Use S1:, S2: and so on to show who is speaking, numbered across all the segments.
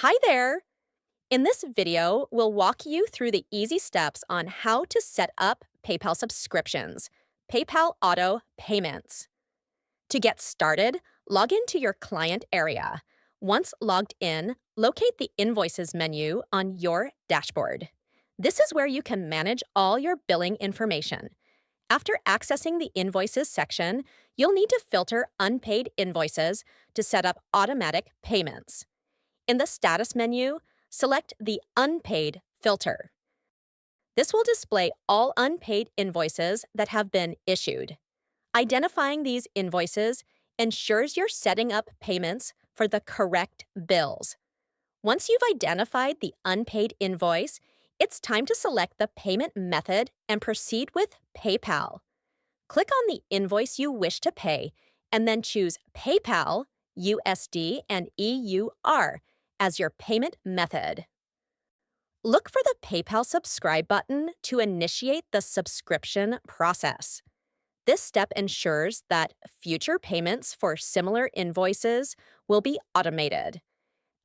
S1: Hi there! In this video, we'll walk you through the easy steps on how to set up PayPal subscriptions, PayPal Auto Payments. To get started, log into your client area. Once logged in, locate the Invoices menu on your dashboard. This is where you can manage all your billing information. After accessing the Invoices section, you'll need to filter unpaid invoices to set up automatic payments. In the Status menu, select the Unpaid filter. This will display all unpaid invoices that have been issued. Identifying these invoices ensures you're setting up payments for the correct bills. Once you've identified the unpaid invoice, it's time to select the payment method and proceed with PayPal. Click on the invoice you wish to pay and then choose PayPal, USD, and EUR as your payment method. Look for the PayPal Subscribe button to initiate the subscription process. This step ensures that future payments for similar invoices will be automated.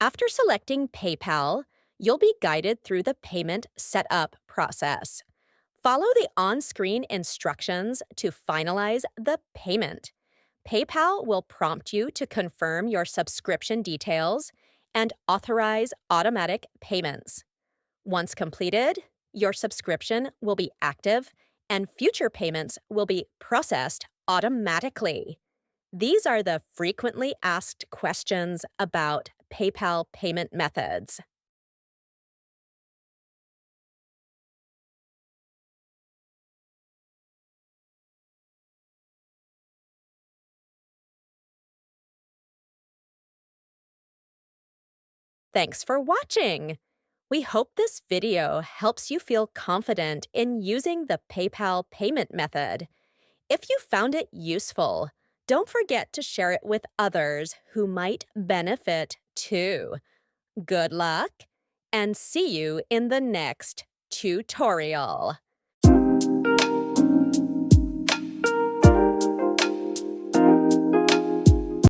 S1: After selecting PayPal, you'll be guided through the payment setup process. Follow the on-screen instructions to finalize the payment. PayPal will prompt you to confirm your subscription details and authorize automatic payments. Once completed, your subscription will be active and future payments will be processed automatically. These are the frequently asked questions about PayPal payment methods. Thanks for watching! We hope this video helps you feel confident in using the PayPal payment method. If you found it useful, don't forget to share it with others who might benefit too. Good luck, and see you in the next tutorial.